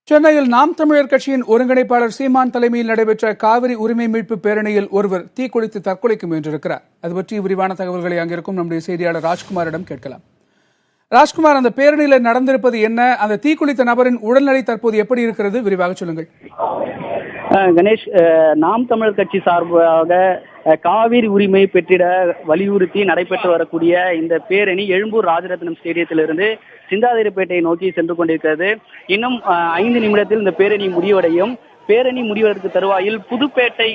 சென்னையில் நாம் தமிழர் கட்சியின் ஒருங்கிணைப்பாளர் சீமான் தலைமையில் நடைபெற்ற காவிரி உரிமை மீட்பு பேரணியில் ஒருவர் தீக்குளித்து தற்கொலைக்கு முயன்றிருக்கிறார். அது பற்றி விரிவான தகவல்களை அங்கிருக்கும் நம்முடைய செய்தியாளர் ராஜ்குமாரிடம் கேட்கலாம். ராஜ்குமார், அந்த பேரணியில் நடந்திருப்பது என்ன? அந்த தீக்குளித்த நபரின் உடல்நிலை தற்போது எப்படி இருக்கிறது? விரிவாக சொல்லுங்கள். கணேஷ், நாம் தமிழர் கட்சி சார்பாக காவிரி உரிமை பெற்றிட வலியுறுத்தி நடைபெற்று வரக்கூடிய இந்த பேரணி எழும்பூர் ராஜரத்னம் ஸ்டேடியத்திலிருந்து சிந்தாதிரிப்பேட்டையை நோக்கி சென்று கொண்டிருக்கிறது. இன்னும் 5 நிமிடத்தில் இந்த பேரணி முடிவடையும். பேரணி முடிவதற்கு தருவாயில் புதுப்பேட்டை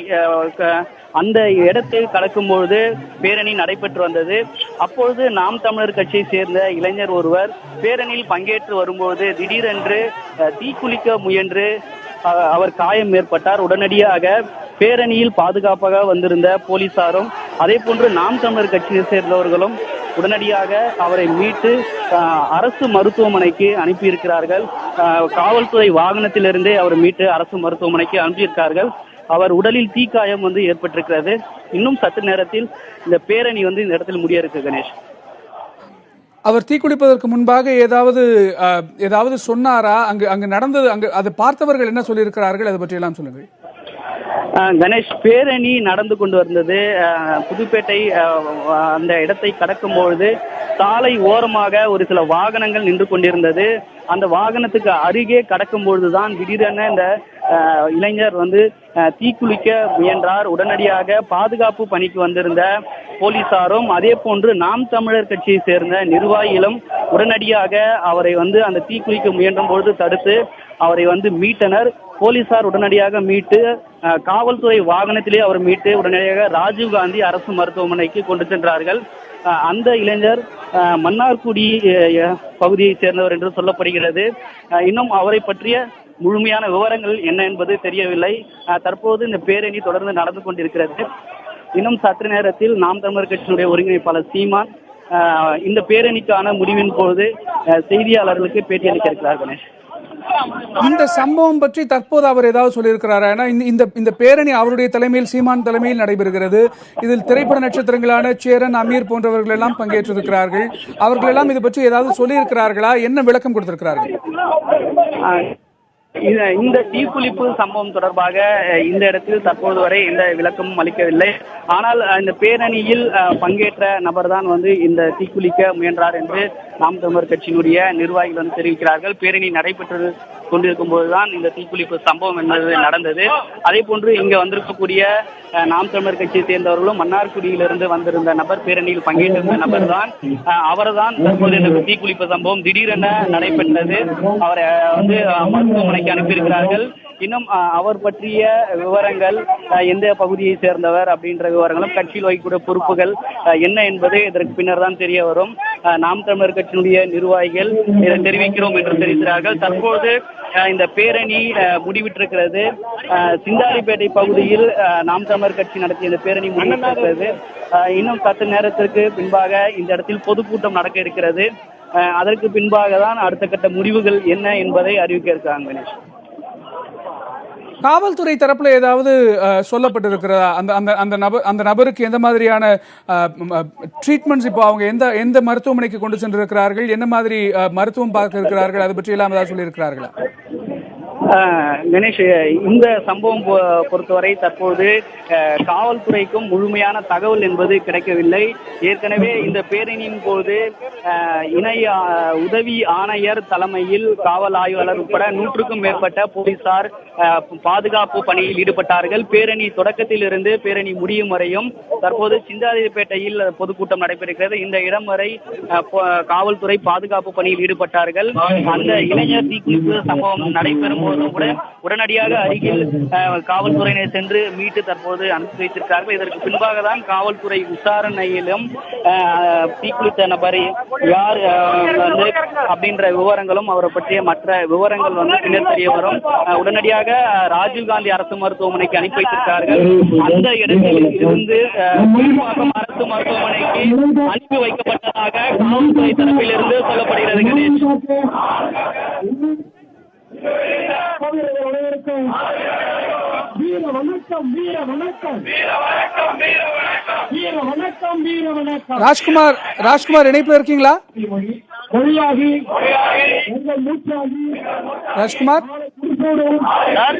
அந்த இடத்தை கடக்கும்பொழுது பேரணி நடைபெற்று வந்தது. அப்பொழுது நாம் தமிழர் கட்சியை சேர்ந்த இளைஞர் ஒருவர் பேரணியில் பங்கேற்று வரும்போது திடீரென்று தீக்குளிக்க முயன்று அவர் காயம் ஏற்பட்டார். உடனடியாக பேரணியில் பாதுகாப்பாக வந்திருந்த போலீசாரும் அதே போன்று நாம் தமிழர் கட்சியை சேர்ந்தவர்களும் உடனடியாக அவரை மீட்டு அரசு மருத்துவமனைக்கு அனுப்பியிருக்கிறார்கள். காவல்துறை வாகனத்திலிருந்தே அவர் மீட்டு அரசு மருத்துவமனைக்கு அனுப்பியிருக்கிறார்கள். அவர் உடலில் தீக்காயம் ஏற்பட்டிருக்கிறது. இன்னும் சற்று நேரத்தில் இந்த பேரணி இந்த இடத்தில் முடிய இருக்கு. கணேஷ், அவர் தீக்குளிப்பதற்கு முன்பாக ஏதாவது சொன்னாரா? அங்கு நடந்தது, அதை பார்த்தவர்கள் என்ன சொல்லியிருக்கிறார்கள்? அதை பற்றி எல்லாம் சொல்லுங்கள். கணேஷ், பேரணி நடந்து கொண்டு வந்தது. புதுப்பேட்டை அந்த இடத்தை கடக்கும் பொழுது சாலை ஓரமாக ஒரு சில வாகனங்கள் நின்று கொண்டிருந்தது. அந்த வாகனத்துக்கு அருகே கடக்கும் பொழுதுதான் திடீரென இந்த இளைஞர் தீக்குளிக்க முயன்றார். உடனடியாக பாதுகாப்பு பணிக்கு வந்திருந்த போலீசாரும் அதே போன்று நாம் தமிழர் கட்சியை சேர்ந்த நிர்வாகிகளும் உடனடியாக அவரை அந்த தீக்குளிக்க முயன்ற பொழுது தடுத்து அவரை மீட்டனர். போலீசார் உடனடியாக மீட்டு காவல்துறை வாகனத்திலே அவர் மீட்டு உடனடியாக ராஜீவ்காந்தி அரசு மருத்துவமனைக்கு கொண்டு சென்றார்கள். அந்த இளைஞர் மன்னார்குடி பகுதியை சேர்ந்தவர் என்று சொல்லப்படுகிறது. இன்னும் அவரை பற்றிய முழுமையான விவரங்கள் என்ன என்பது தெரியவில்லை. தற்போது இந்த பேரணி தொடர்ந்து நடந்து கொண்டிருக்கிறது. இன்னும் சற்று நேரத்தில் நாம் தமிழர் கட்சியினுடைய ஒருங்கிணைப்பாளர் சீமான் இந்த பேரணிக்கான முடிவின் போது செய்தியாளர்களுக்கு பேட்டியளிக்க இருக்கிறார். கணேஷ், இந்த சம்பவம் பற்றி தற்போது அவர் ஏதாவது சொல்லியிருக்கிறாரா? ஏன்னா இந்த பேரணி அவருடைய தலைமையில், சீமான் தலைமையில் நடைபெறுகிறது. இதில் திரைப்பட நட்சத்திரங்களான சேரன், அமீர் போன்றவர்கள் எல்லாம் பங்கேற்றிருக்கிறார்கள். அவர்கள் எல்லாம் இது பற்றி ஏதாவது சொல்லியிருக்கிறார்களா? என்ன விளக்கம் கொடுத்திருக்கிறார்கள்? இந்த தீக்குளிப்பு சம்பவம் தொடர்பாக இந்த இடத்தில் தற்போது வரை எந்த விளக்கமும் அளிக்கவில்லை. ஆனால் இந்த பேரணியில் பங்கேற்ற நபர் தான் இந்த தீக்குளிக்க முயன்றார் என்று நாம் தமிழர் கட்சியினுடைய நிர்வாகிகள் தெரிவிக்கிறார்கள். பேரணி நடைபெற்று கொண்டிருக்கும் போதுதான் இந்த தீக்குளிப்பு சம்பவம் என்பது நடந்தது. அதே போன்று இங்க வந்திருக்கக்கூடிய நாம் தமிழர் கட்சியை சேர்ந்தவர்களும் மன்னார்குடியிலிருந்து வந்திருந்த நபர், பேரணியில் பங்கேற்றிருந்த நபர் தான். அவர்தான் தற்போது இந்த தீக்குளிப்பு சம்பவம் திடீரென நடைபெற்றது. அவரை மருத்துவமனைக்கு அனுப்பியிருக்கிறார்கள். இன்னும் அவர் பற்றிய விவரங்கள், எந்த பகுதியை சேர்ந்தவர் அப்படின்ற விவரங்களும், கட்சியில் வகிக்கூடிய பொறுப்புகள் என்ன என்பது இதற்கு பின்னர் தான் தெரிய வரும். நாம் தமிழர் கட்சியினுடைய நிர்வாகிகள் இதை தெரிவிக்கிறோம் என்று தெரிவிக்கிறார்கள். தற்போது இந்த பேரணி முடிவிட்டிருக்கிறது. சிந்தாரிப்பேட்டை பகுதியில் நாம் தமிழர் கட்சி நடத்திய இந்த பேரணி முடிவிட்டிருக்கிறது. இன்னும் 10 நேரத்திற்கு பின்பாக இந்த இடத்தில் பொதுக்கூட்டம் நடக்க இருக்கிறது. அதற்கு பின்பாக தான் அடுத்த கட்ட முடிவுகள் என்ன என்பதை அறிவிக்க இருக்காங்க. கணேஷ், காவல்துறை தரப்புல ஏதாவது சொல்லப்பட்டிருக்கிறதா? அந்த நபருக்கு எந்த மாதிரியான ட்ரீட்மெண்ட்ஸ், இப்போ அவங்க எந்த மருத்துவமனைக்கு கொண்டு சென்றிருக்கிறார்கள், என்ன மாதிரி மருத்துவம் பார்க்க இருக்கிறார்கள், அது பற்றி எல்லாம் ஏதாவது சொல்லியிருக்கிறார்களா? கணேஷ், இந்த சம்பவம் பொறுத்தவரை தற்போது காவல்துறைக்கும் முழுமையான தகவல் என்பது கிடைக்கவில்லை. ஏற்கனவே இந்த பேரணியின் போது இணை உதவி ஆணையர் தலைமையில் காவல் ஆய்வாளர் உட்பட 100க்கும் மேற்பட்ட போலீசார் பாதுகாப்பு பணியில் ஈடுபட்டார்கள். பேரணி தொடக்கத்தில் இருந்து பேரணி முடியும் வரையும் தற்போது சிந்தாதிரிப்பேட்டையில் பொதுக்கூட்டம் நடைபெறுகிறது. இந்த இடம் வரை காவல்துறை பாதுகாப்பு பணியில் ஈடுபட்டார்கள். அந்த இளைஞர் தீக்குளிப்பு சம்பவம் நடைபெறும் போதும் கூட உடனடியாக அருகில் காவல்துறையினர் சென்று மீட்டு தற்போது அனுப்பி வைத்திருக்கிறார்கள். இதற்கு பின்பாக தான் காவல்துறை விசாரணையிலும் தீக்குளித்த நபரை யார் அப்படின்ற விவரங்களும் அவரை பற்றிய மற்ற விவரங்கள் பின்னர் தெரிய வரும். உடனடியாக ராஜீவ்காந்தி அரசு மருத்துவமனைக்கு அனுப்பி வைத்திருக்கிறார்கள். அந்த இடத்தில் இருந்து அரசு மருத்துவமனைக்கு அனுப்பி வைக்கப்பட்டதாக காவல்துறை தரப்பில் இருந்து சொல்லப்படுகிறது. கணேஷ், ராஜ்குமார் இணைப்புல இருக்கீங்களா? ராஜ்குமார், சார்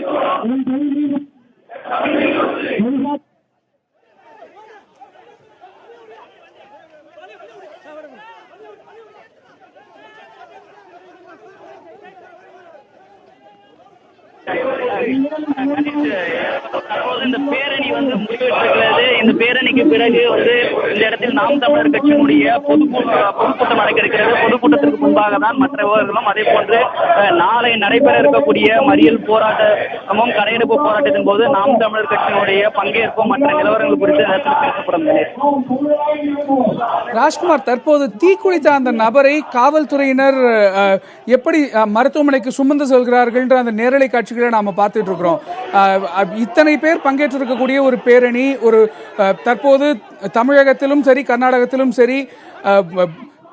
இந்த பேரணி வந்து முடிவெடுக்கிறது. இந்த பேரணிக்கு பிறகு வந்து இந்த இடத்தில் நாம் தமிழர் கட்சியினுடைய பொதுக்கூட்டம் நடக்க இருக்கிறது. பொதுக்கூட்டத்திற்கு முன்பாக தான் மற்றவர்களும் அதே போன்று நாளை நடைபெற இருக்கக்கூடிய மறியல் போராட்டமும் கடையெடுப்பு போராட்டத்தின் போது நாம் தமிழர் கட்சியினுடைய பங்கேற்பும் மற்ற நிலவரங்கள் குறித்து பேசப்படும். ராஜ்குமார், தற்போது தீக்குளித்த அந்த நபரை காவல்துறையினர் எப்படி மருத்துவமனைக்கு சுமந்து செல்கிறார்கள் என்ற அந்த நேரலை காட்சிகளை நாம பார்த்துட்டு இருக்கிறோம். இத்தனை பேர் பங்கேற்றிருக்கக்கூடிய ஒரு பேரணி, ஒரு தற்போது தமிழகத்திலும் சரி கர்நாடகத்திலும் சரி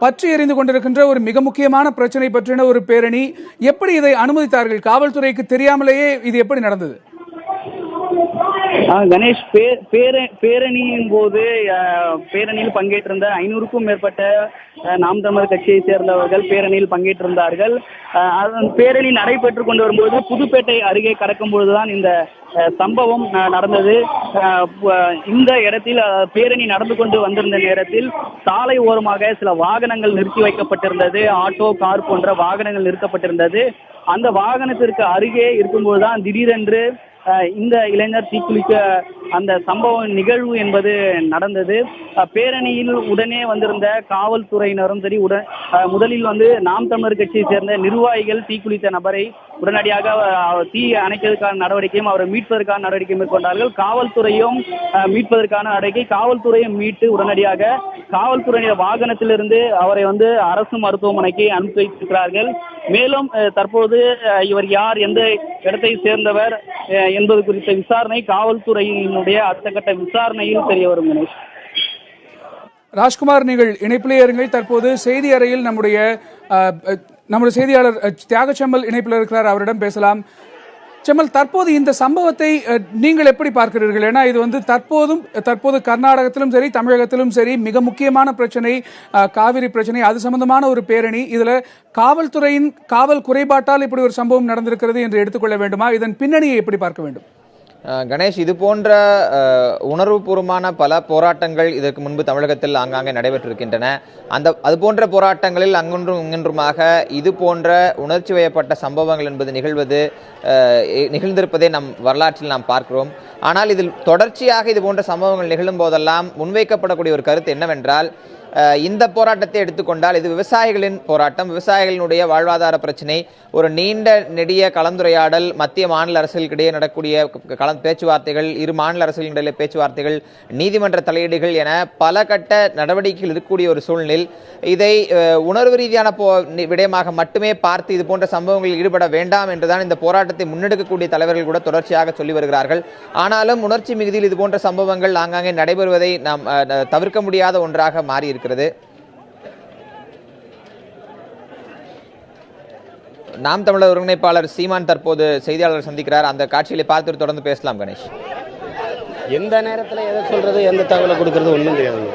பற்றி எறிந்து கொண்டிருக்கின்ற ஒரு மிக முக்கியமான பிரச்சனை பற்றின ஒரு பேரணி, எப்படி இதை அனுமதித்தார்கள்? காவல்துறைக்கு தெரியாமலேயே இது எப்படி நடந்தது? கணேஷ், பேரணியின் போது பேரணியில் பங்கேற்றிருந்த 500க்கும் மேற்பட்ட நாம் தமிழர் கட்சியை சேர்ந்தவர்கள் பேரணியில் பங்கேற்றிருந்தார்கள். பேரணி நடைபெற்றுக் கொண்டு வரும்போது புதுப்பேட்டை அருகே கடக்கும் பொழுதுதான் இந்த சம்பவம் நடந்தது. இந்த இடத்தில் பேரணி நடந்து கொண்டு வந்திருந்த நேரத்தில் சாலை ஓரமாக சில வாகனங்கள் நிறுத்தி வைக்கப்பட்டிருந்தது. ஆட்டோ, கார் போன்ற வாகனங்கள் நிறுத்தப்பட்டிருந்தது. அந்த வாகனத்திற்கு அருகே இருக்கும்போதுதான் திடீரென்று இந்த இளைஞர் தீக்குளிக்க அந்த சம்பவ நிகழ்வு என்பது நடந்தது. பேரணியில் உடனே வந்திருந்த காவல்துறையினரும் சரி, முதலில் வந்து நாம் தமிழர் கட்சியை சேர்ந்த நிர்வாகிகள் தீக்குளித்த நபரை உடனடியாக தீ அணைப்பதற்கான நடவடிக்கையும் அவரை மீட்பதற்கான நடவடிக்கை மேற்கொண்டார்கள். காவல்துறையும் மீட்பதற்கான நடவடிக்கை, காவல்துறையும் மீட்டு உடனடியாக காவல்துறையினர் வாகனத்திலிருந்து அவரை வந்து அரசு மருத்துவமனைக்கு அனுப்பி வைத்திருக்கிறார்கள். மேலும் தற்போது இவர் யார், எந்த இடத்தை சேர்ந்தவர் என்பது குறித்த விசாரணை காவல்துறையினுடைய அடுத்த கட்ட விசாரணையில் தெரிய வரும். ராஜ்குமார், நீங்கள் இணைப்பிலே இருங்கள். தற்போது செய்தி அறையில் நம்முடைய செய்தியாளர் தியாகச்செம்மல் இணைப்பில் இருக்கிறார், அவரிடம் பேசலாம். செம்மல், தற்போது இந்த சம்பவத்தை நீங்கள் எப்படி பார்க்கிறீர்கள்? ஏன்னா இது வந்து தற்போது கர்நாடகத்திலும் சரி தமிழகத்திலும் சரி மிக முக்கியமான பிரச்சனை, காவிரி பிரச்சனை. அது சம்பந்தமான ஒரு பேரணி. இதுல காவல்துறையின் காவல் குறைபாட்டால் இப்படி ஒரு சம்பவம் நடந்திருக்கிறது என்று எடுத்துக்கொள்ள வேண்டுமா? இதன் பின்னணியை எப்படி பார்க்க வேண்டும்? கணேஷ், இது போன்ற உணர்வுபூர்வமான பல போராட்டங்கள் இதற்கு முன்பு தமிழகத்தில் ஆங்காங்கே நடைபெற்றிருக்கின்றன. அது போன்ற போராட்டங்களில் அங்கொன்றும் இங்கொன்றுமாக இது போன்ற உணர்ச்சி வயப்பட்ட சம்பவங்கள் என்பது நிகழ்ந்திருப்பதை நம் வரலாற்றில் நாம் பார்க்கிறோம். ஆனால் இதில் தொடர்ச்சியாக இது போன்ற சம்பவங்கள் நிகழும் போதெல்லாம் முன்வைக்கப்படக்கூடிய ஒரு கருத்து என்னவென்றால், இந்த போராட்டத்தை எடுத்துக்கொண்டால் இது விவசாயிகளின் போராட்டம், விவசாயிகளினுடைய வாழ்வாதார பிரச்சனை, ஒரு நீண்ட நெடிய கலந்துரையாடல், மத்திய மாநில அரசுகளுக்கிடையே நடக்கூடிய பேச்சுவார்த்தைகள், இரு மாநில அரசுகளிடையே பேச்சுவார்த்தைகள், நீதிமன்ற தலையீடுகள் என பல கட்ட நடவடிக்கைகள் இருக்கக்கூடிய ஒரு சூழ்நிலையில் இதை உணர்வு ரீதியான விடயமாக மட்டுமே பார்த்து இது போன்ற சம்பவங்களில் ஈடுபட வேண்டாம் என்றுதான் இந்த போராட்டத்தை முன்னெடுக்கக்கூடிய தலைவர்கள் கூட தொடர்ச்சியாக சொல்லி வருகிறார்கள். ஆனாலும் உணர்ச்சி மிகுதியில் இது போன்ற சம்பவங்கள் ஆங்காங்கே நடைபெறுவதை நாம் தவிர்க்க முடியாத ஒன்றாக மாறி இருக்கிறது. நாம் தமிழர் ஒருங்கிணைப்பாளர் சீமான் தற்போது செய்தியாளர் சந்திக்கிறார். அந்த காட்சிகளை பார்த்து தொடர்ந்து பேசலாம். கணேஷ், எந்த நேரத்தில் எதை சொல்றது, எந்த தகவலை கொடுக்கறது ஒன்றும் தெரியாது.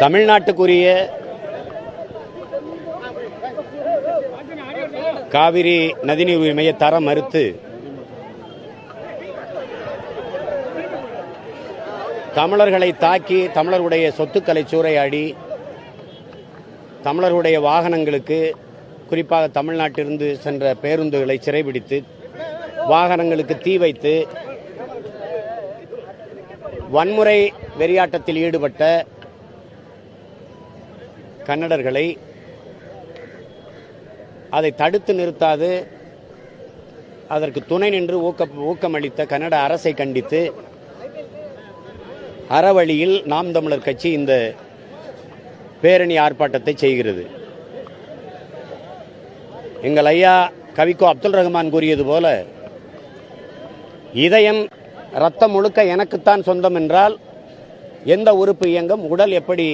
தமிழ்நாட்டுக்குரிய காவிரி நதிநீர் உரிமையை தர மறுத்து தமிழர்களை தாக்கி தமிழர்களுடைய சொத்துக்களை சூறையாடி தமிழர்களுடைய வாகனங்களுக்கு, குறிப்பாக தமிழ்நாட்டிலிருந்து சென்ற பேருந்துகளை சிறைபிடித்து வாகனங்களுக்கு தீ வைத்து வன்முறை வெறியாட்டத்தில் ஈடுபட்ட கன்னடர்களை அதை தடுத்து நிறுத்தாது அதற்கு துணை நின்று ஊக்கமளித்த கன்னட அரசை கண்டித்து அறவழியில் நாம் தமிழர் கட்சி இந்த பேரணி ஆர்ப்பாட்டத்தை செய்கிறது. எங்கள் ஐயா கவிக்கோ அப்துல் ரஹ்மான் கூறியது போல, இதயம் ரத்தம் முழுக்க எனக்குத்தான் சொந்தம் என்றால் எந்த உறுப்பு இயங்கும், உடல் எப்படி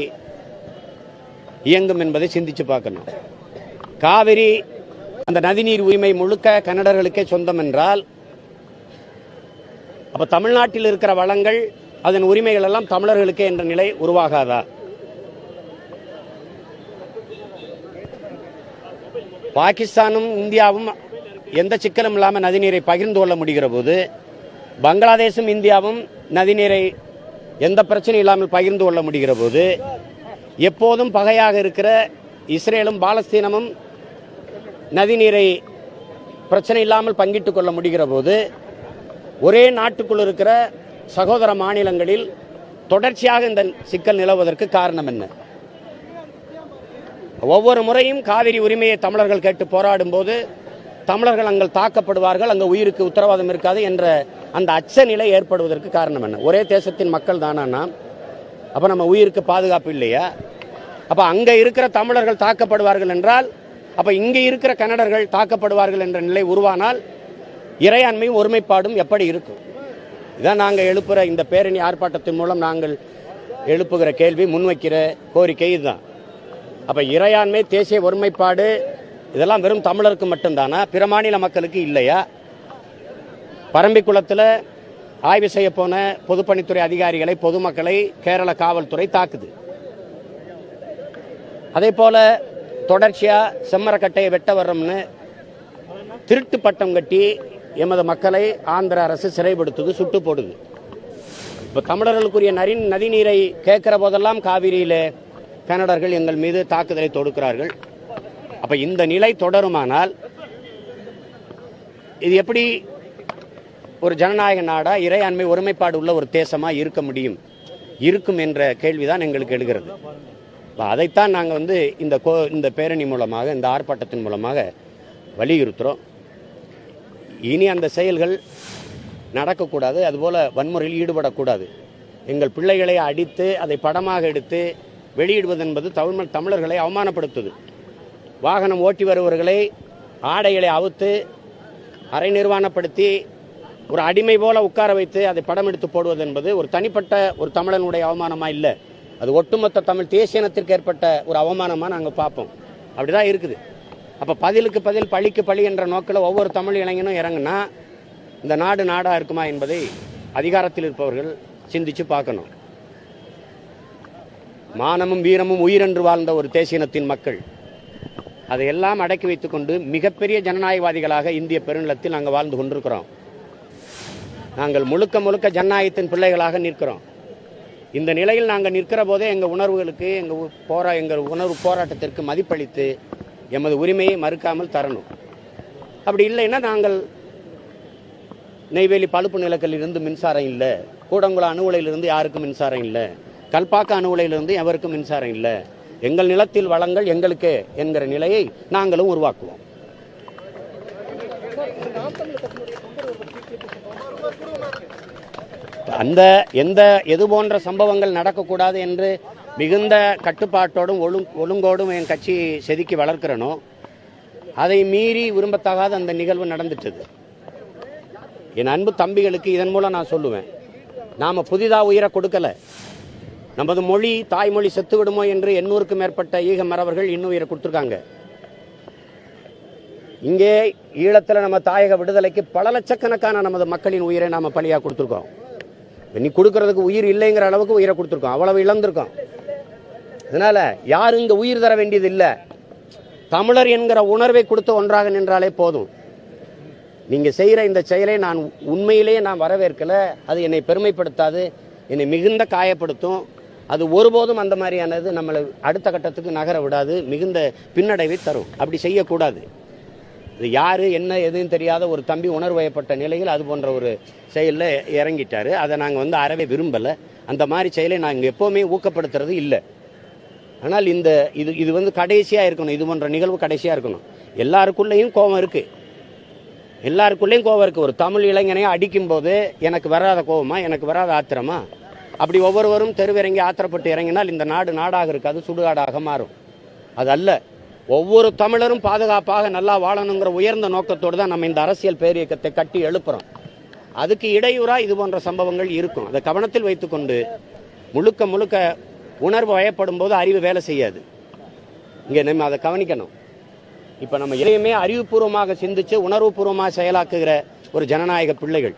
இயங்கும் என்பதை சிந்திச்சு பார்க்கணும். காவிரி அந்த நதிநீர் உரிமை முழுக்க கன்னடர்களுக்கே சொந்தம் என்றால் அப்ப தமிழ்நாட்டில் இருக்கிற வளங்கள், அதன் உரிமைகள் எல்லாம் தமிழர்களுக்கே என்ற நிலை உருவாகாதா? பாகிஸ்தானும் இந்தியாவும் எந்த சிக்கலும் இல்லாமல் நதிநீரை பகிர்ந்து கொள்ள முடிகிற போது, பங்களாதேஷும் இந்தியாவும் நதிநீரை எந்த பிரச்சனையும் இல்லாமல் பகிர்ந்து கொள்ள முடிகிற போது, எப்போதும் பகையாக இருக்கிற இஸ்ரேலும் பாலஸ்தீனமும் நதிநீரை பிரச்சனை இல்லாமல் பங்கிட்டுக் கொள்ள முடிகிற போது, ஒரே நாட்டுக்குள் இருக்கிற சகோதர மாநிலங்களில் தொடர்ச்சியாக இந்த சிக்கல் நிலவுவதற்கு காரணம் என்ன? ஒவ்வொரு முறையும் காவிரி உரிமையை தமிழர்கள் கேட்டு போராடும் போது தமிழர்கள் அங்கே தாக்கப்படுவார்கள், அங்கே உயிருக்கு உத்தரவாதம் இருக்காது என்ற அந்த அச்ச நிலை ஏற்படுவதற்கு காரணம் என்ன? ஒரே தேசத்தின் மக்கள் தானா? அப்ப நம்ம உயிருக்கு பாதுகாப்பு இல்லையா? அப்ப அங்க இருக்கிற தமிழர்கள் தாக்கப்படுவார்கள் என்றால், அப்ப இங்க இருக்கிற கன்னடர்கள் தாக்கப்படுவார்கள் என்ற நிலை உருவானால் இறையாண்மையும் ஒருமைப்பாடும் எப்படி இருக்கும்? இதான் நாங்கள் எழுப்புற இந்த பேரணி ஆர்ப்பாட்டத்தின் மூலம் நாங்கள் எழுப்புகிற கேள்வி, முன்வைக்கிற கோரிக்கை இதுதான். அப்ப இறையாண்மை, தேசிய ஒருமைப்பாடு இதெல்லாம் வெறும் தமிழருக்கு மட்டும்தானா? பிற மாநில மக்களுக்கு இல்லையா? பரம்பிக்குளத்தில் ஆய்வு செய்ய போன பொதுப்பணித்துறை அதிகாரிகளை, பொதுமக்களை கேரள காவல்துறை தாக்குது. அதே போல தொடர்ச்சியா செம்மரக்கட்டையை வெட்ட வர்றோம்னு திருட்டு பட்டம் கட்டி எமது மக்களை ஆந்திர அரசு சிறைப்படுத்துது, சுட்டு போடுது. இப்ப தமிழர்களுக்குரிய நதிநீரை கேட்கிற போதெல்லாம் காவிரியில கன்னடர்கள் எங்கள் மீது தாக்குதலை தொடுக்கிறார்கள். அப்ப இந்த நிலை தொடருமானால் இது எப்படி ஒரு ஜனநாயக நாடா, இறையாண்மை ஒருமைப்பாடு உள்ள ஒரு தேசமா இருக்க முடியும், இருக்கும் என்ற கேள்விதான் எங்களுக்கு எழுகிறது. அதைத்தான் நாங்கள் இந்த பேரணி மூலமாக, இந்த ஆர்ப்பாட்டத்தின் மூலமாக வலியுறுத்துறோம். இனி அந்த செயல்கள் நடக்கக்கூடாது, அதுபோல வன்முறையில் ஈடுபடக்கூடாது. எங்கள் பிள்ளைகளை அடித்து அதை படமாக எடுத்து வெளியிடுவது என்பது தமிழர்களை அவமானப்படுத்துது. வாகனம் ஓட்டி வருவர்களை ஆடைகளை அவுத்து அரை நிர்வாணப்படுத்தி ஒரு அடிமை போல உட்கார வைத்து அதை படம் எடுத்து போடுவது என்பது ஒரு தனிப்பட்ட ஒரு தமிழனுடைய அவமானமா இல்லை, அது ஒட்டுமொத்த தமிழ் தேசியனத்திற்கு ஏற்பட்ட ஒரு அவமானமா நாங்கள் பார்ப்போம். அப்படிதான் இருக்குது. அப்ப பதிலுக்கு பதில், பழிக்கு பழி என்ற நோக்கில் ஒவ்வொரு தமிழ் இளைஞனும் இறங்குனா இந்த நாடு நாடா இருக்குமா என்பதை அதிகாரத்தில் இருப்பவர்கள் சிந்திச்சு பார்க்கணும். மானமும் வீரமும் உயிரென்று வாழ்ந்த ஒரு தேசியனத்தின் மக்கள் அதையெல்லாம் அடக்கி வைத்துக் கொண்டு மிகப்பெரிய ஜனநாயகவாதிகளாக இந்திய பெருநிலத்தில் நாங்கள் வாழ்ந்து கொண்டிருக்கிறோம். நாங்கள் முழுக்க முழுக்க ஜனநாயகத்தின் பிள்ளைகளாக நிற்கிறோம். இந்த நிலையில் நாங்கள் நிற்கிற போதே எங்கள் உணர்வுகளுக்கு, எங்கள் உணர்வு போராட்டத்திற்கு மதிப்பளித்து எமது உரிமையை மறுக்காமல் தரணும். அப்படி இல்லைன்னா நாங்கள் நெய்வேலி பழுப்பு நிலக்கலிலிருந்து மின்சாரம் இல்லை, கூடங்குளம் அணு உலையிலிருந்து யாருக்கும் மின்சாரம் இல்லை, கல்பாக்க அணு உலையிலிருந்து எவருக்கும் மின்சாரம் இல்லை, எங்கள் நிலத்தில் வளங்கள் எங்களுக்கே என்கிற நிலையை நாங்களும் உருவாக்குவோம். எது போன்ற சம்பவங்கள் நடக்கக்கூடாது என்று மிகுந்த கட்டுப்பாட்டோடும் ஒழுங்கோடும் என் கட்சி செதுக்கி வளர்க்கிறனோ அதை மீறி விரும்பத்தகாத அந்த நிகழ்வு நடந்துட்டது. என் அன்பு தம்பிகளுக்கு இதன் மூலம் நான் சொல்லுவேன், நாம புதிதா உயிரை கொடுக்கல. நமது மொழி, தாய்மொழி செத்து விடுமோ என்று 800க்கும் மேற்பட்ட ஈக மறவர்கள் இன்னும் உயிரை கொடுத்துருக்காங்க. இங்கே ஈழத்தில் நம்ம தாயக விடுதலைக்கு பல லட்சக்கணக்கான நமது மக்களின் உயிரை நாம பலியா கொடுத்துருக்கோம். நீ கொடுக்கறதுக்கு உயிர் இல்லைங்கிற அளவுக்கு உயிரை கொடுத்துருக்கோம், அவ்வளவு இழந்திருக்கோம். அதனால யாரும் இங்க உயிர் தர வேண்டியது இல்லை. தமிழர் என்கிற உணர்வை கொடுத்து ஒன்றாக நின்றாலே போதும். நீங்க செய்யற இந்த செயலை நான் உண்மையிலேயே நான் வரவேற்கல, அது என்னை பெருமைப்படுத்தாது, என்னை மிகுந்த காயப்படுத்தும். அது ஒருபோதும் அந்த மாதிரியானது நம்மளை அடுத்த கட்டத்துக்கு நகர விடாது, மிகுந்த பின்னடைவை தரும். அப்படி செய்யக்கூடாது. இது யாரு என்ன எதுவும் தெரியாத ஒரு தம்பி உணர்வயப்பட்ட நிலையில் அது போன்ற ஒரு செயலில் இறங்கிட்டாரு. அதை நாங்கள் அறவே விரும்பலை. அந்த மாதிரி செயலை நாங்கள் எப்போவுமே ஊக்கப்படுத்துறது இல்லை. ஆனால் இது கடைசியாக இருக்கணும், இது போன்ற நிகழ்வு கடைசியாக இருக்கணும். எல்லாருக்குள்ளேயும் கோபம் இருக்கு, எல்லாருக்குள்ளேயும் கோபம் இருக்கு. ஒரு தமிழ் இளைஞனையை அடிக்கும் போது எனக்கு வராத கோபமா, எனக்கு வராத ஆத்திரமா? அப்படி ஒவ்வொருவரும் தெருவிறங்கி ஆத்திரப்பட்டு இறங்கினால் இந்த நாடு நாடாக இருக்காது, சுடுகாடாக மாறும். அது அல்ல. ஒவ்வொரு தமிழரும் பாதுகாப்பாக நல்லா வாழணுங்கிற உயர்ந்த நோக்கத்தோடு தான் நம்ம இந்த அரசியல் பேரியக்கத்தை கட்டி எழுப்புறோம். அதுக்கு இடையூறா இது போன்ற சம்பவங்கள் இருக்கும். அதை கவனத்தில் வைத்துக்கொண்டு முழுக்க முழுக்க உணர்வு வயப்படும் போது அறிவு வேலை செய்யாது. இங்கே நம்ம அதை கவனிக்கணும். இப்போ நம்ம எதையுமே அறிவுபூர்வமாக சிந்திச்சு உணர்வுபூர்வமாக செயலாக்குகிற ஒரு ஜனநாயக பிள்ளைகள்.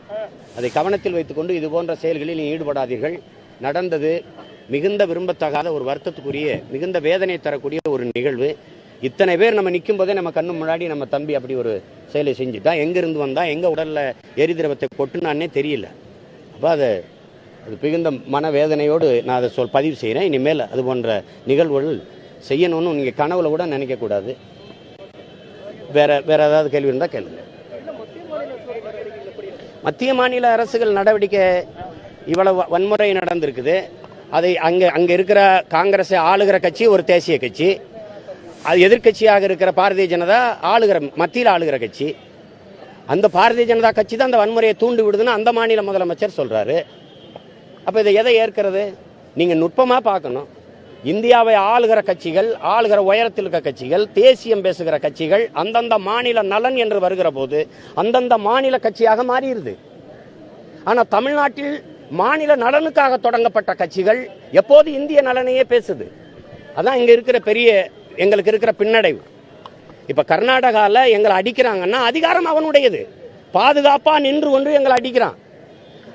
அதை கவனத்தில் வைத்துக்கொண்டு இது போன்ற செயல்களில் ஈடுபடாதீர்கள். நடந்தது மிகுந்த விரும்பத்தகாத ஒரு வருத்தத்துக்குரிய மிகுந்த வேதனை தரக்கூடிய ஒரு நிகழ்வு. இத்தனை பேர் நம்ம நிற்கும் போதே நம்ம கண்ணு முன்னாடி நம்ம தம்பி அப்படி ஒரு செயலை செஞ்சுட்டா, எங்கிருந்து வந்தா எங்க உடல்ல எரிதிரவத்தை கொட்டுனான்னே தெரியல. அப்போ அது மிகுந்த மனவேதனையோடு நான் அதை பதிவு செய்கிறேன். இனிமேல் அது போன்ற நிகழ்வுகள் செய்யணும்னு நீங்கள் கனவுல கூட நினைக்கக்கூடாது. வேற ஏதாவது கேள்வி இருந்தால் கேளுங்க. மத்திய மாநில அரசுகள் நடவடிக்கை இவ்வளவு வன்முறை நடந்திருக்குது. அதை அங்கே இருக்கிற காங்கிரஸை ஆளுகிற கட்சி ஒரு தேசிய கட்சி, அது எதிர்கட்சியாக இருக்கிற பாரதிய ஜனதா மத்தியில் ஆளுகிற கட்சி. அந்த பாரதிய ஜனதா கட்சி தான் அந்த வன்முறையை தூண்டி விடுதுன்னு அந்த மாநில முதலமைச்சர் சொல்றாரு. அப்ப இதை எதை ஏற்கிறது? நீங்க நுட்பமா பார்க்கணும். இந்தியாவை ஆளுகிற கட்சிகள், ஆளுகிற உயரத்தில் இருக்க கட்சிகள், தேசியம் பேசுகிற கட்சிகள் அந்தந்த மாநில நலன் என்று வருகிற போது அந்தந்த மாநில கட்சியாக மாறிடுது. ஆனா தமிழ்நாட்டில் மாநில நலனுக்காக தொடங்கப்பட்ட கட்சிகள் எப்போது இந்திய நலனையே பேசுது. அதான் இங்க இருக்கிற எங்களுக்கு இருக்கிற பின்னடைவு. இப்ப கர்நாடகால எங்களை அடிக்கிறாங்கன்னா அதிகாரம் அவனுடையது. பாதுகாப்பா நின்று கொண்டு எங்களை அடிக்கிறான்.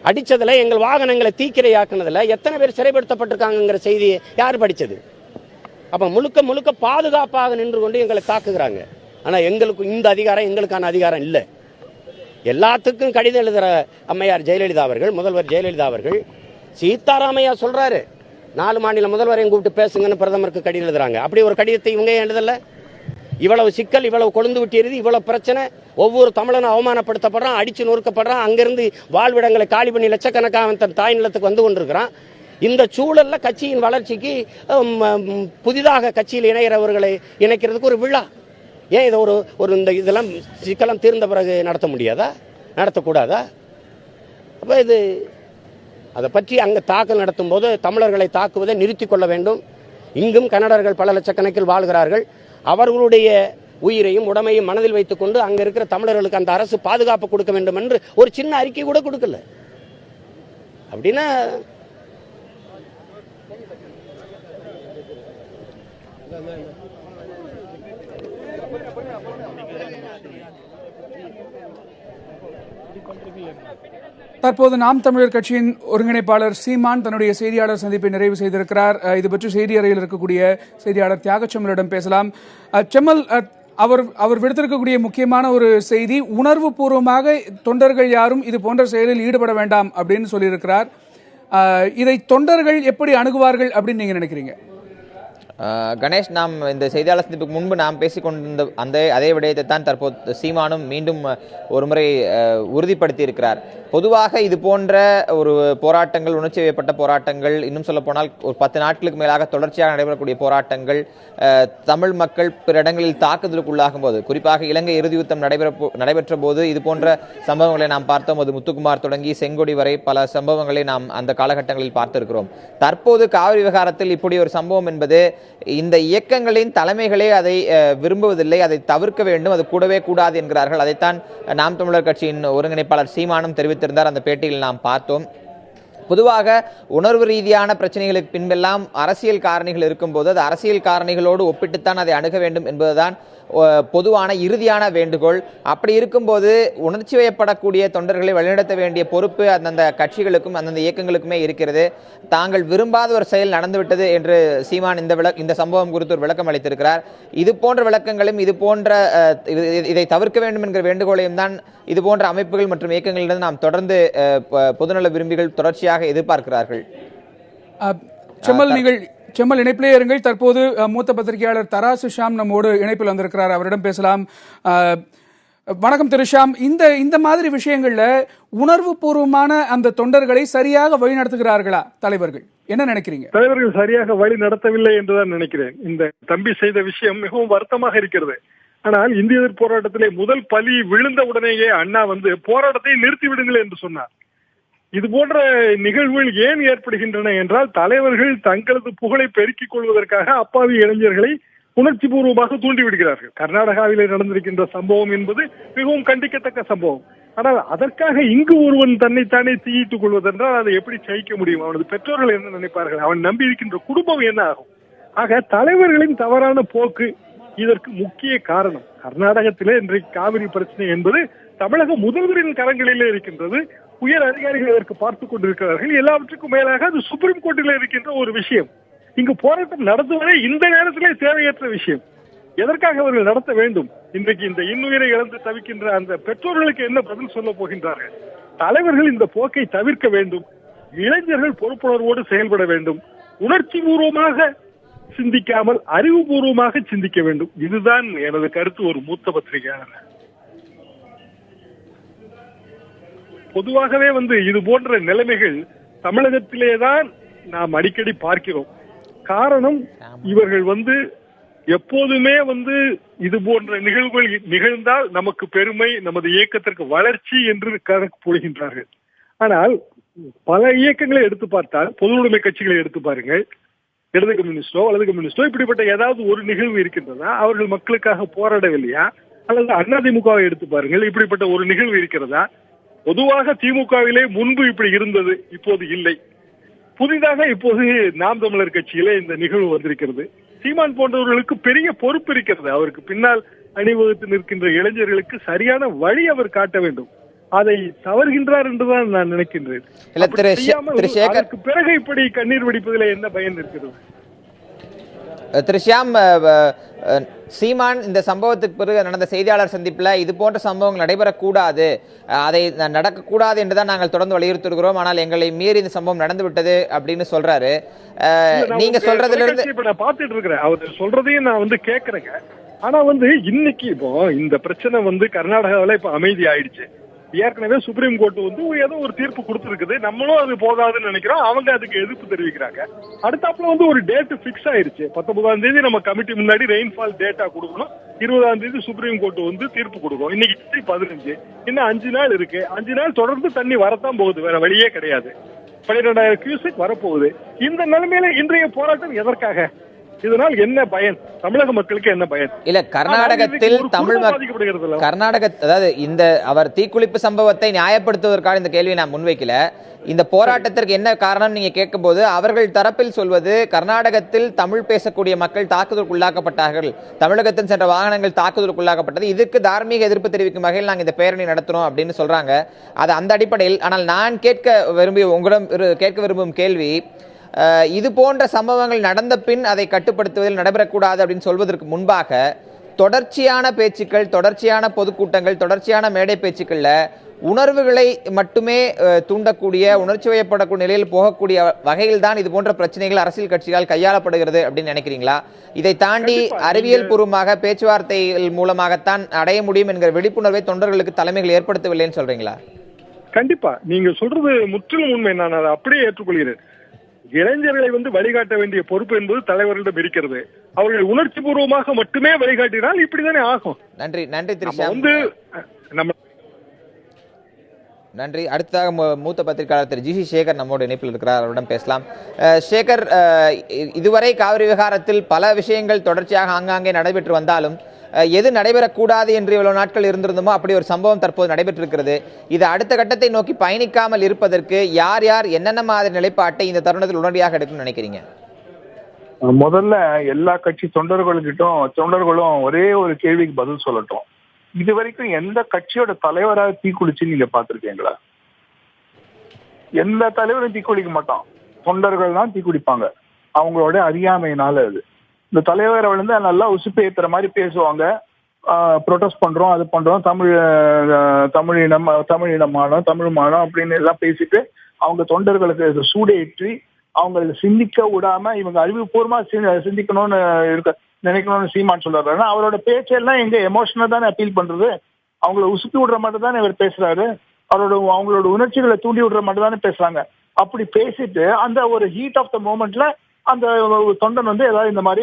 அடிச்சதுல எங்கள் வாகனங்களை தீக்கிரையாக்குனதுல எத்தனை பேர் சிறைப்படுத்தப்பட்டிருக்காங்கிற செய்தி யார் படிச்சது? அப்ப முழுக்க முழுக்க பாதுகாப்பாக நின்று கொண்டு எங்களை தாக்குகிறாங்க. ஆனா எங்களுக்கு இந்த அதிகாரம், எங்களுக்கான அதிகாரம் இல்லை. எல்லாத்துக்கும் கடிதம் எழுதுற அம்மையார் ஜெயலலிதா அவர்கள், முதல்வர் ஜெயலலிதா அவர்கள், சீதாராமையா சொல்றாரு 4 மாநில முதல்வரையும் கூப்பிட்டு பேசுங்கன்னு பிரதமருக்கு கடிதம் எழுதுறாங்க. அப்படி ஒரு கடிதத்தை இவங்க எழுதல. இவ்வளவு சிக்கல், இவ்வளவு கொழுந்து விட்டியது, இவ்வளவு பிரச்சனை, ஒவ்வொரு தமிழனும் அவமானப்படுத்தப்படுறான், அடிச்சு நொறுக்கப்படுறான், அங்கிருந்து வாழ்விடங்களை காலி பண்ணி லட்சக்கணக்காக தன் தாய் நிலத்துக்கு வந்து கொண்டிருக்கிறான். இந்த சூழல்ல கட்சியின் வளர்ச்சிக்கு புதிதாக கட்சியில் இணைகிறவர்களை இணைக்கிறதுக்கு ஒரு விழா. ஏன் இதை ஒரு இந்த இதெல்லாம் சிக்கலம் தீர்ந்த பிறகு நடத்த முடியாதா? நடத்தக்கூடாதா? அப்போ அதை பற்றி அங்கே தாக்கல் நடத்தும் போது தமிழர்களை தாக்குவதை நிறுத்திக் கொள்ள வேண்டும். இங்கும் கன்னடர்கள் பல லட்சக்கணக்கில் வாழ்கிறார்கள். அவர்களுடைய உயிரையும் உடமையும் மனதில் வைத்துக் கொண்டு அங்க இருக்கிற தமிழர்களுக்கு அந்த அரசு பாதுகாப்பு கொடுக்க வேண்டும் என்று ஒரு சின்ன அறிக்கை கூட கொடுக்கல. அப்படின்னா தற்போது நாம் தமிழர் கட்சியின் ஒருங்கிணைப்பாளர் சீமான் தன்னுடைய செய்தியாளர் சந்திப்பை நிறைவு செய்திருக்கிறார். இது பற்றி செய்தி அறையில் இருக்கக்கூடிய செய்தியாளர் தியாகச்செம்மலிடம் பேசலாம். செம்மல், அவர் விடுத்திருக்கக்கூடிய முக்கியமான ஒரு செய்தி, உணர்வு பூர்வமாக தொண்டர்கள் யாரும் இது போன்ற செயலில் ஈடுபட வேண்டாம் அப்படின்னு சொல்லியிருக்கிறார். இதை தொண்டர்கள் எப்படி அணுகுவார்கள் அப்படின்னு நீங்க நினைக்கிறீங்க? கணேஷ், நாம் இந்த செய்தியாளர் சந்திப்புக்கு முன்பு நாம் பேசிக்கொண்டிருந்த அதே விடயத்தை தான் தற்போது சீமானும் மீண்டும் ஒருமுறை உறுதிப்படுத்தி இருக்கிறார். பொதுவாக இது போன்ற ஒரு போராட்டங்கள், உணர்ச்சி வயப்பட்ட போராட்டங்கள், இன்னும் சொல்ல போனால் ஒரு 10 நாட்களுக்கு மேலாக தொடர்ச்சியாக நடைபெறக்கூடிய போராட்டங்கள், தமிழ் மக்கள் பிற இடங்களில் தாக்குதலுக்கு உள்ளாகும் போது, குறிப்பாக இலங்கை இறுதி யுத்தம் நடைபெற்ற போது இது போன்ற சம்பவங்களை நாம் பார்த்தோம். அது முத்துக்குமார் தொடங்கி செங்கொடி வரை பல சம்பவங்களை நாம் அந்த காலகட்டங்களில் பார்த்திருக்கிறோம். தற்போது காவிரி விவகாரத்தில் இப்படி ஒரு சம்பவம் என்பது இந்த இயக்கங்களின் தலைமைகளே அதை விரும்புவதில்லை, அதை தவிர்க்க வேண்டும், அது கூடவே கூடாது என்கிறார்கள். அதைத்தான் நாம் தமிழர் கட்சியின் ஒருங்கிணைப்பாளர் சீமானும் தெரிவித்திருந்தார். அந்த பேட்டியில் நாம் பார்த்தோம். பொதுவாக உணர்வு ரீதியான பிரச்சனைகளுக்கு பின்பெல்லாம் அரசியல் காரணிகள் இருக்கும்போது அது அரசியல் காரணிகளோடு ஒப்பிட்டுத்தான் அதை அணுக வேண்டும் என்பதுதான் பொதுவான இறுதியான வேண்டுகோள். அப்படி இருக்கும்போது உணர்ச்சி வயப்படக்கூடிய தொண்டர்களை வழிநடத்த வேண்டிய பொறுப்பு அந்தந்த கட்சிகளுக்கும் அந்தந்த இயக்கங்களுக்குமே இருக்கிறது. தாங்கள் விரும்பாத ஒரு செயல் நடந்துவிட்டது என்று சீமான் இந்த சம்பவம் குறித்து ஒரு விளக்கம் அளித்திருக்கிறார். இது போன்ற விளக்கங்களும் இது போன்ற இதை தவிர்க்க வேண்டும் என்கிற வேண்டுகோளையும் தான் இது போன்ற அமைப்புகள் மற்றும் இயக்கங்களிடம் நாம் தொடர்ந்து பொதுநல விரும்பிகள் தொடர்ச்சியாக எதிர்பார்க்கிறார்கள். செம்மல், இணைப்பிலே இருங்கள். தற்போது மூத்த பத்திரிகையாளர் தராசு ஷாம் நம்மோடு இணைப்பில் வந்திருக்கிறார். அவரிடம் பேசலாம். வணக்கம் திரு ஷாம். இந்த மாதிரி விஷயங்கள்ல உணர்வு பூர்வமான அந்த தொண்டர்களை சரியாக வழி நடத்துகிறார்களா தலைவர்கள்? என்ன நினைக்கிறீங்க? தலைவர்கள் சரியாக வழி நடத்தவில்லை என்றுதான் நினைக்கிறேன். இந்த தம்பி செய்த விஷயம் மிகவும் வருத்தமாக இருக்கிறது. ஆனால் இந்திய எதிர்ப்பு போராட்டத்திலே முதல் பலி விழுந்த உடனேயே அண்ணா போராட்டத்தை நிறுத்தி விடுங்கள் என்று சொன்னார். இது போன்ற நிகழ்வுகள் ஏன் ஏற்படுகின்றன என்றால், தலைவர்கள் தங்களது புகழை பெருக்கிக் கொள்வதற்காக அப்பாவி இளைஞர்களை உணர்ச்சி பூர்வமாக தூண்டிவிடுகிறார்கள். கர்நாடகாவிலே நடந்திருக்கின்ற சம்பவம் என்பது மிகவும் கண்டிக்கத்தக்க சம்பவம். ஆனால் அதற்காக இங்கு ஒருவன் தன்னைத்தானே தீயிட்டுக் கொள்வதென்றால் அதை எப்படி சகிக்க முடியும்? அவனது பெற்றோர்கள் என்ன நினைப்பார்கள்? அவன் நம்பி இருக்கின்ற குடும்பம் என்ன ஆகும்? ஆக தலைவர்களின் தவறான போக்கு இதற்கு முக்கிய காரணம். கர்நாடகத்திலே இன்றைக்கு காவிரி பிரச்சனை என்பது தமிழக முதல்வரின் கரங்களிலே இருக்கின்றது. உயர் அதிகாரிகள் அதற்கு பார்த்துக் கொண்டிருக்கிறார்கள். எல்லாவற்றுக்கும் மேலாக அது சுப்ரீம் கோர்ட்டில் இருக்கின்ற ஒரு விஷயம். இங்கு போராட்டம் நடத்துவதே இந்த நேரத்திலே தேவையற்ற விஷயம். எதற்காக அவர்கள் நடத்த வேண்டும்? இன்றைக்கு இந்த இன்னுயிரை இழந்து தவிக்கின்ற அந்த பெற்றோர்களுக்கு என்ன பதில் சொல்ல போகின்றார்கள்? தலைவர்கள் இந்த போக்கை தவிர்க்க வேண்டும். இளைஞர்கள் பொறுப்புணர்வோடு செயல்பட வேண்டும். உணர்ச்சி பூர்வமாக சிந்திக்காமல் அறிவுபூர்வமாக சிந்திக்க வேண்டும். இதுதான் எனது கருத்து. ஒரு மூத்த பத்திரிகையாளர் பொதுவாகவே இது போன்ற நிலைமைகள் தமிழகத்திலேதான் நாம் அடிக்கடி பார்க்கிறோம். காரணம், இவர்கள் எப்போதுமே இது போன்ற நிகழ்வுகள் நிகழ்ந்தால் நமக்கு பெருமை, நமது இயக்கத்திற்கு வளர்ச்சி என்று கணக்கு போடுகின்றார்கள். ஆனால் பல இயக்கங்களை எடுத்து பார்த்தால், பொது உடைமை கட்சிகளை எடுத்து பாருங்கள், இடது கம்யூனிஸ்டோ வலது கம்யூனிஸ்டோ இப்படிப்பட்ட ஏதாவது ஒரு நிகழ்வு இருக்கின்றதா? அவர்கள் மக்களுக்காக போராடவில்லையா? அல்லது அதிமுகவை எடுத்து பாருங்கள், இப்படிப்பட்ட ஒரு நிகழ்வு இருக்கிறதா? பொதுவாக திமுகவிலே முன்பு இப்படி இருந்தது, இப்போது இல்லை. புதிதாக இப்போது நாம் தமிழர் கட்சியிலே இந்த நிகழ்வு வந்திருக்கிறது. சீமான் போன்றவர்களுக்கு பெரிய பொறுப்பு இருக்கிறது. அவருக்கு பின்னால் அணிவகுத்து நிற்கின்ற இளைஞர்களுக்கு சரியான வழி அவர் காட்ட வேண்டும். அதை தவறுகின்றார் என்றுதான் நான் நினைக்கின்றேன். அதற்கு பிறகு இப்படி கண்ணீர் வடிப்பதில் என்ன பயன் இருக்கிறது? திரு ஷியாம், சீமான் இந்த சம்பவத்துக்கு பிறகு நடந்த செய்தியாளர் சந்திப்பில் இது போன்ற சம்பவங்கள் நடைபெறக்கூடாது, அதை நடக்கக்கூடாது என்றுதான் நாங்கள் தொடர்ந்து வலியுறுத்துகிறோம், ஆனால் எங்களை மீறி இந்த சம்பவம் நடந்து விட்டது அப்படின்னு சொல்றாரு. நீங்க சொல்றதுல இருந்து நான் பார்த்துட்டு இருக்கிறேன், அவர் சொல்றதையும் நான் கேட்கறேங்க. ஆனா இன்னைக்கு இப்போ இந்த பிரச்சனை கர்நாடகாவில இப்ப அமைதி ஆயிடுச்சு. ஏற்கனவே சுப்ரீம் கோர்ட் ஏதோ ஒரு தீர்ப்பு கொடுத்திருக்குது. நம்மளும் அது போதாதுன்னு நினைக்கிறோம். அவங்க அதுக்கு எதிர்ப்பு தெரிவிக்கிறாங்க. அடுத்தாப்புல ஒரு டேட் பிக்ஸ் ஆயிருச்சு. 19ஆம் தேதி நம்ம கமிட்டி முன்னாடி ரெயின்ஃபால் டேட்டா கொடுக்கணும். 20ஆம் தேதி சுப்ரீம் கோர்ட் தீர்ப்பு கொடுக்கும். இன்னைக்கு 15, இன்னும் 5 நாள் இருக்கு. 5 நாள் தொடர்ந்து தண்ணி வரத்தான் போகுது, வேற வழியே கிடையாது. 12,000 கியூசெக் வரப்போகுது. இந்த நிலைமையில இன்றைய போராட்டம் எதற்காக? இதனால் என்ன பயன்? தமிழக மக்களுக்கு என்ன பயன்? இல்ல, கர்நாடகத்தில் அதாவது இந்த அவர் தீக்குளிப்பு சம்பவத்தை நியாயப்படுத்துவதற்கான இந்த கேள்வியை நான் முன்வைக்கல. இந்த போராட்டத்திற்கு என்ன காரணம் நீங்க கேட்கும் போது அவர்கள் தரப்பில் சொல்வது, கர்நாடகத்தில் தமிழ் பேசக்கூடிய மக்கள் தாக்குதலுக்கு உள்ளாக்கப்பட்டார்கள், தமிழகத்தில் சென்ற வாகனங்கள் தாக்குதலுக்கு உள்ளாக்கப்பட்டது, இதுக்கு தார்மீக எதிர்ப்பு தெரிவிக்கும் வகையில் நாங்கள் இந்த பேரணி நடத்துறோம் அப்படின்னு சொல்றாங்க. அது அந்த அடிப்படையில். ஆனால் நான் உங்களிடம் கேட்க விரும்பும் கேள்வி, இது போன்ற சம்பவங்கள் நடந்த பின் அதை கட்டுப்படுத்துவதில் நடைபெறக்கூடாது அப்படின்னு சொல்வதற்கு முன்பாக தொடர்ச்சியான பேச்சுக்கள், தொடர்ச்சியான பொதுக்கூட்டங்கள், தொடர்ச்சியான மேடை பேச்சுக்கள்ல உணர்வுகளை மட்டுமே தூண்டக்கூடிய, உணர்ச்சி வயப்படக்கூடிய நிலையில் போகக்கூடிய வகையில் தான் இது போன்ற பிரச்சனைகள் அரசியல் கட்சிகளால் கையாளப்படுகிறது அப்படின்னு நினைக்கிறீங்களா? இதை தாண்டி அறிவியல் பூர்வமாக பேச்சுவார்த்தைகள் மூலமாகத்தான் அடைய முடியும் என்கிற விழிப்புணர்வை தொண்டர்களுக்கு தலைமைகள் ஏற்படுத்தவில்லைன்னு சொல்றீங்களா? கண்டிப்பா நீங்க சொல்றது முற்றிலும் உண்மை. நான் அதை அப்படியே ஏற்றுக்கொள்கிறேன். இளைஞர்களை வழிகாட்ட வேண்டிய பொறுப்பு என்பது தலைவர்களிடம் இருக்கிறது. அவர்கள் உணர்ச்சி பூர்வமாக மட்டுமே வழிகாட்டினால் இப்படித்தானே ஆகும். நன்றி நன்றி நன்றி. அடுத்ததாக மூத்த பத்திரிகையாளர் திரு ஜி.சி. சேகர் நம்மோட இணைப்பில் இருக்கிறார், அவரிடம் பேசலாம். சேகர், இதுவரை காவிரி விவகாரத்தில் பல விஷயங்கள் தொடர்ச்சியாக ஆங்காங்கே நடைபெற்று வந்தாலும் எது நடைபெறக்கூடாது என்று இவ்வளவு நாட்கள் இருந்திருந்தோமோ அப்படி ஒரு சம்பவம் தற்போது நடைபெற்றிருக்கிறது. இது அடுத்த கட்டத்தை நோக்கி பயணிக்காமல் இருப்பதற்கு யார் யார் என்னென்ன மாதிரி நிலைப்பாட்டை இந்த தருணத்தில் உடனடியாக எடுக்கணும்னு நினைக்கிறீங்க? முதல்ல எல்லா கட்சி தொண்டர்களும் ஒரே ஒரு கேள்விக்கு பதில் சொல்லட்டும். இது வரைக்கும் எந்த கட்சியோட தலைவராக தீக்குளிச்சு நீங்க பாத்திருக்கீங்களா? எந்த தலைவரும் தீக்குளிக்க மாட்டான், தொண்டர்கள் தான் தீக்குளிப்பாங்க. அவங்களோட அறியாமையினால அது. இந்த தலைவரை நல்லா உசுப்பு ஏத்துற மாதிரி பேசுவாங்க, ப்ரொடெஸ்ட் பண்றோம், அது பண்றோம், தமிழ் இனமானம் தமிழ் மானம் அப்படின்னு எல்லாம் பேசிட்டு அவங்க தொண்டர்களுக்கு சூடேற்றி அவங்க சிந்திக்க விடாம இவங்க அறிவுபூர்வமா சிந்திக்கணும்னு நினைக்கணும்னு சீமான் சொல்றாரு. அவரோட பேச்செல்லாம் எங்க எமோஷனல் தானே அப்பீல் பண்றது? அவங்கள உசுப்பி விடுற மட்டும் தானே இவர் பேசுறாரு. அவங்களோட உணர்ச்சிகளை தூண்டி விடுற மட்டும் தானே பேசுறாங்க. அப்படி பேசிட்டு அந்த ஒரு ஹீட் ஆஃப் த மூமெண்ட்ல அந்த தொண்டன் ஏதாவது இந்த மாதிரி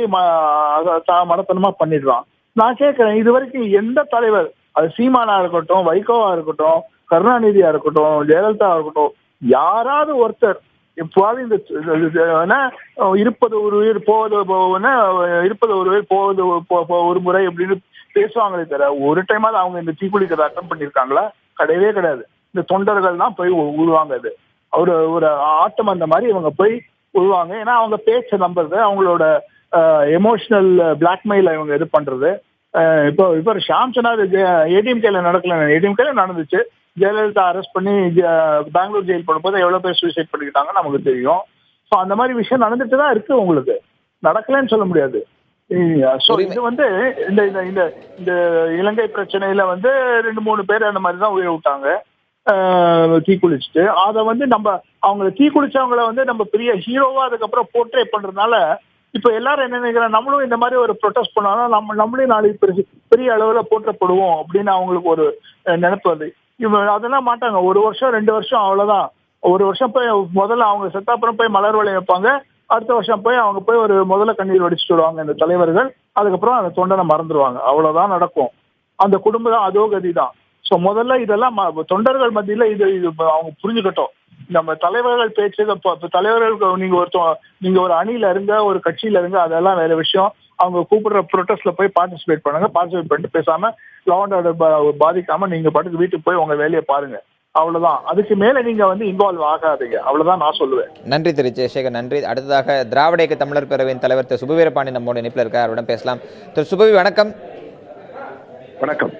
மடத்தனமா பண்ணிடுறான். நான் கேட்கிறேன், இது வரைக்கும் எந்த தலைவர், அது சீமானா இருக்கட்டும், வைகோவா இருக்கட்டும், கருணாநிதியா இருக்கட்டும், ஜெயலலிதா இருக்கட்டும், யாராவது ஒருத்தர் எப்போது இந்த இருப்பது ஒரு உயிர் போவது இருப்பது ஒரு உயிர் போவது ஒரு முறை அப்படின்னு பேசுவாங்களே தவிர ஒரு டைமாவது அவங்க இந்த தீக்குளிக்கிறத அட்டம் பண்ணிருக்காங்களா? கிடையவே கிடையாது. இந்த தொண்டர்கள் தான் போய் உழுவாங்க. அது ஒரு ஆட்டம் அந்த மாதிரி இவங்க போய் உழுவாங்க. ஏன்னா அவங்க பேச்சை நம்புறது, அவங்களோட எமோஷனல் பிளாக்மெயில இவங்க இது பண்றது. இப்போ ஷாம் சொன்னார் ஏடிஎம்கேல நடக்கல, ஏடிஎம்கேல நடந்துச்சு. ஜெயலலிதா அரெஸ்ட் பண்ணி பெங்களூர் ஜெயில் பண்ணும்போது எவ்வளவு பேர் சூசைட் பண்ணிக்கிட்டாங்கன்னு நமக்கு தெரியும். ஸோ அந்த மாதிரி விஷயம் நடந்துட்டு தான் இருக்கு. உங்களுக்கு நடக்கலன்னு சொல்ல முடியாது. ஸோ இது வந்து இந்த இந்த இந்த இலங்கை பிரச்சனையில வந்து 2-3 பேர் அந்த மாதிரி தான் உயிரை விட்டாங்க தீக்குளிச்சுட்டு. அதை வந்து நம்ம அவங்கள தீக்குளிச்சவங்கள வந்து நம்ம பெரிய ஹீரோவா அதுக்கப்புறம் போர்ட்ரே பண்றதுனால இப்ப எல்லாரும் என்ன நினைக்கிறாங்க, நம்மளும் இந்த மாதிரி ஒரு ப்ரொடெஸ்ட் பண்ணாலும் நம்மளே நாளைக்கு பெரிய அளவுல போற்றப்படுவோம் அப்படின்னு அவங்களுக்கு ஒரு நினைப்பு வருது. அதெல்லாம் மாட்டாங்க. 1 வருஷம் 2 வருஷம் அவ்வளவுதான். 1 வருஷம் போய் முதல்ல அவங்க செத்தாப்புறம் போய் மலர் வளையம் வைப்பாங்க. அடுத்த வருஷம் போய் அவங்க போய் ஒரு முதல்ல கண்ணீர் வடிச்சுட்டு வருவாங்க இந்த தலைவர்கள். அதுக்கப்புறம் அந்த தொண்டனை மறந்துடுவாங்க. அவ்வளவுதான் நடக்கும். அந்த குடும்பம் தான் அதோ கதி தான். ஸோ முதல்ல இதெல்லாம் தொண்டர்கள் மத்தியில இது அவங்க புரிஞ்சுக்கட்டும். நம்ம தலைவர்கள் பேச்சு, தலைவர்களுக்கு நீங்க ஒரு அணியில இருங்க, ஒரு கட்சியில இருங்க, அதெல்லாம் வேற விஷயம். அவங்க கூப்பிடுற ப்ரொட்டஸ்ட்ல போய் பார்ட்டிசிபேட் பண்ணுங்க. பார்ட்டிசிபேட் பண்ணிட்டு பேசாம லா அண்ட் ஆர்டர் பாதிக்காம நீங்க பாட்டுக்கு வீட்டுக்கு போய் உங்க வேலையை பாருங்க. அவ்வளவுதான். அதுக்கு மேல நீங்க வந்து இன்வால்வ் ஆகாதீங்க. அவ்வளவுதான் நான் சொல்லுவேன். நன்றி திரு ஜெயசேகர், நன்றி. அடுத்ததாக திராவிட இயக்க தமிழர் பேரவையின் தலைவர் திரு சுபவீரபாண்டி நம்மோட இணைப்பில் இருக்கார், அவரிடம் பேசலாம். திரு சுபவி வணக்கம். வணக்கம்.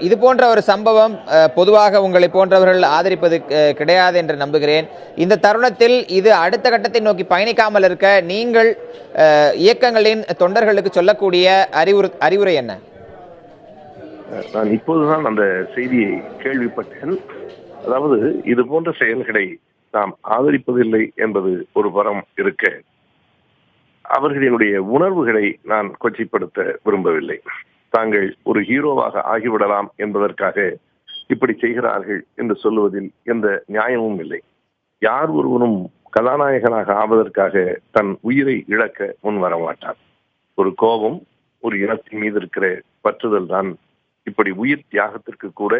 இது போன்ற ஒரு சம்பவம் பொதுவாக உங்களை போன்றவர்கள் ஆதரிப்பது கிடையாது என்று நம்புகிறேன். இந்த தருணத்தில் இது அடுத்த கட்டத்தை நோக்கி பயணிக்காமல் இருக்க நீங்கள் இயக்கங்களின் தொண்டர்களுக்கு சொல்லக்கூடிய அறிவுரை என்ன? நான் இப்போதுதான் அந்த செய்தியை கேள்விப்பட்டேன். அதாவது இது போன்ற செயல்களை நாம் ஆதரிப்பதில்லை என்பது ஒரு புறம் இருக்க, அவர்களினுடைய உணர்வுகளை நான் கொச்சைப்படுத்த விரும்பவில்லை. தாங்கள் ஒரு ஹீரோவாக ஆகிவிடலாம் என்பதற்காக இப்படி செய்கிறார்கள் என்று சொல்லுவதில் எந்த நியாயமும் இல்லை. யார் ஒருவரும் கதாநாயகனாக ஆவதற்காக தன் உயிரை இழக்க முன் வர மாட்டார். ஒரு கோபம், ஒரு இனத்தின் மீது இருக்கிற பற்றுதல் தான் இப்படி உயிர் தியாகத்திற்கு கூட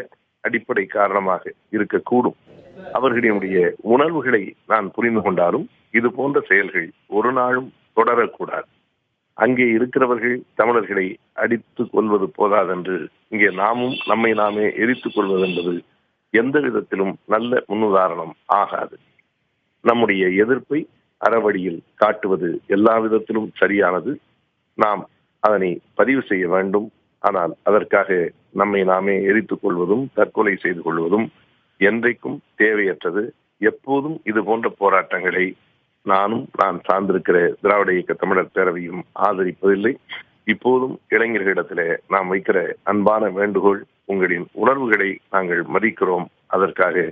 அடிப்படை காரணமாக இருக்கக்கூடும். அவர்களுடைய உணர்வுகளை நான் புரிந்து கொண்டாலும் இது போன்ற செயல்கள் ஒரு நாளும் தொடரக்கூடாது. அங்கே இருக்கிறவர்கள் தமிழர்களை அடித்துக் கொள்வது போதாதென்று இங்கே நாமும் நம்மை நாமே எரித்துக் கொள்வது என்பது எந்த விதத்திலும் நல்ல முன்னுதாரணம் ஆகாது. நம்முடைய எதிர்ப்பை அறவழியில் காட்டுவது எல்லா விதத்திலும் சரியானது. நாம் அதனை பதிவு செய்ய வேண்டும். ஆனால் அதற்காக நம்மை நாமே எரித்துக் கொள்வதும் தற்கொலை செய்து கொள்வதும் என்றைக்கும் தேவையற்றது. எப்போதும் இது போன்ற போராட்டங்களை நான் சார்ந்திருக்கிற திராவிட இயக்க தமிழர் பேரவையும் ஆதரிப்பதில்லை. இப்போதும் இளைஞர்களிடத்திலே நாம் வைக்கிற அன்பான வேண்டுகோள், உங்களின் உணர்வுகளை நாங்கள் மதிக்கிறோம், அதற்காக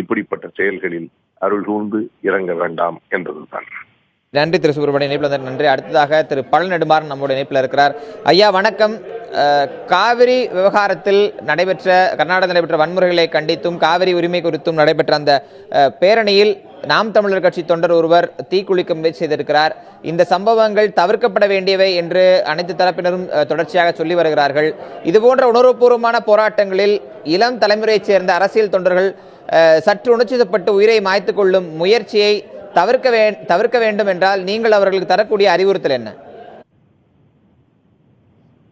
இப்படிப்பட்ட செயல்களில் அருள் கூர்ந்து இறங்க வேண்டாம் என்பதுதான். நன்றி திரு சுப்பிரமணியன், இணைப்பில் நன்றி. அடுத்ததாக திரு பழ நெடுமாறன் நம்முடைய இணைப்பில் இருக்கிறார். ஐயா வணக்கம். காவிரி விவகாரத்தில் கர்நாடகத்தில் நடைபெற்ற வன்முறைகளை கண்டித்தும் காவிரி உரிமை குறித்தும் நடைபெற்ற அந்த பேரணியில் நாம் தமிழர் கட்சி தொண்டர் ஒருவர் தீக்குளிக்க முயற்சி செய்திருக்கிறார். இந்த சம்பவங்கள் தவிர்க்கப்பட வேண்டியவை என்று அனைத்து தரப்பினரும் தொடர்ச்சியாக சொல்லி வருகிறார்கள். இதுபோன்ற உணர்வுபூர்வமான போராட்டங்களில் இளம் தலைமுறையைச் சேர்ந்த அரசியல் தொண்டர்கள் சற்று உணர்ச்சிப்பட்டு உயிரை மாய்த்துக் கொள்ளும் முயற்சியை தவிர்க்க வேண்டும் என்றால் நீங்கள் அவர்களுக்கு தரக்கூடிய அறிவுறுத்தல் என்ன?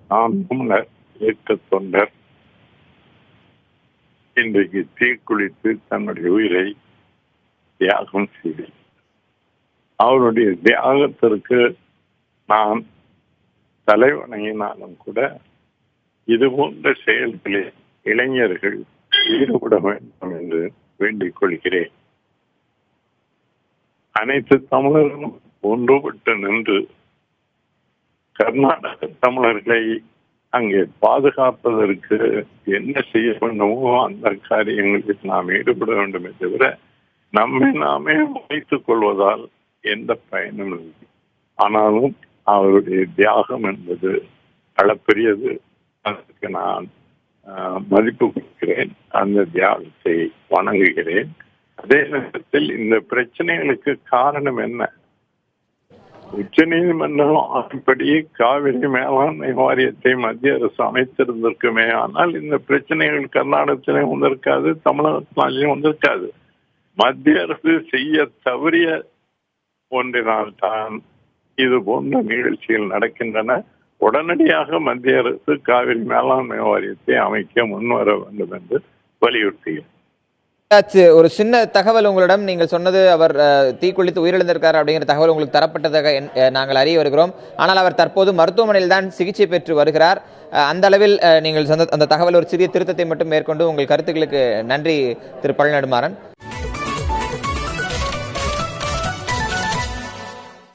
நாம் தமிழர் இயக்க தொண்டர் இன்றைக்கு தீக்குளித்து தன்னுடைய உயிரை தியாகம் செய்து, அவருடைய தியாகத்திற்கு நான் தலைவணங்கினாலும் கூட இது போன்ற செயல்களில் இளைஞர்கள் ஈடுபட வேண்டும் என்று வேண்டிக் கொள்கிறேன். அனைத்து தமிழர்களும் ஒன்றுபட்டு நின்று கர்நாடக தமிழர்களை அங்கே பாதுகாப்பதற்கு என்ன செய்ய வேண்டுமோ அந்த காரியங்களில் நாம் ஈடுபட வேண்டுமே தவிர நம்மை நாமே வைத்துக் கொள்வதால் எந்த பயனும் இல்லை. ஆனாலும் அவருடைய தியாகம் என்பது அளப்பெரியது. அதற்கு நான் மதிப்பு கொடுக்கிறேன், அந்த தியாகத்தை வணங்குகிறேன். அதே நேரத்தில் இந்த பிரச்சனைகளுக்கு காரணம் என்ன? உச்ச நீதிமன்றம் அதன்படி காவிரி மேலாண்மை வாரியத்தை மத்திய அரசு அமைத்திருந்திருக்குமே, ஆனால் இந்த பிரச்சனைகள் கர்நாடகத்திலே வந்திருக்காது, தமிழகத்திலும் வந்திருக்காது. மத்திய அரசு செய்ய தவறிய ஒன்றினால்தான் இது போன்ற நிகழ்ச்சிகள் நடக்கின்றன. உடனடியாக மத்திய அரசு காவிரி மேலாண்மை வாரியத்தை அமைக்க முன்வர வேண்டும் என்று வலியுறுத்தியும். ஒரு சின்ன தகவல் உங்களிடம், நீங்கள் சொன்னது அவர் தீக்குளித்து உயிரிழந்திருக்கார் அப்படிங்கிற தகவல் உங்களுக்கு தரப்பட்டதாக நாங்கள் அறிய வருகிறோம். ஆனால் அவர் தற்போது மருத்துவமனையில் தான் சிகிச்சை பெற்று வருகிறார். அந்த அளவில் நீங்கள் அந்த தகவல் ஒரு சிறிய திருத்தத்தை மட்டும் மேற்கொண்டு உங்கள் கருத்துக்களுக்கு நன்றி திரு பழநெடுமாறன்.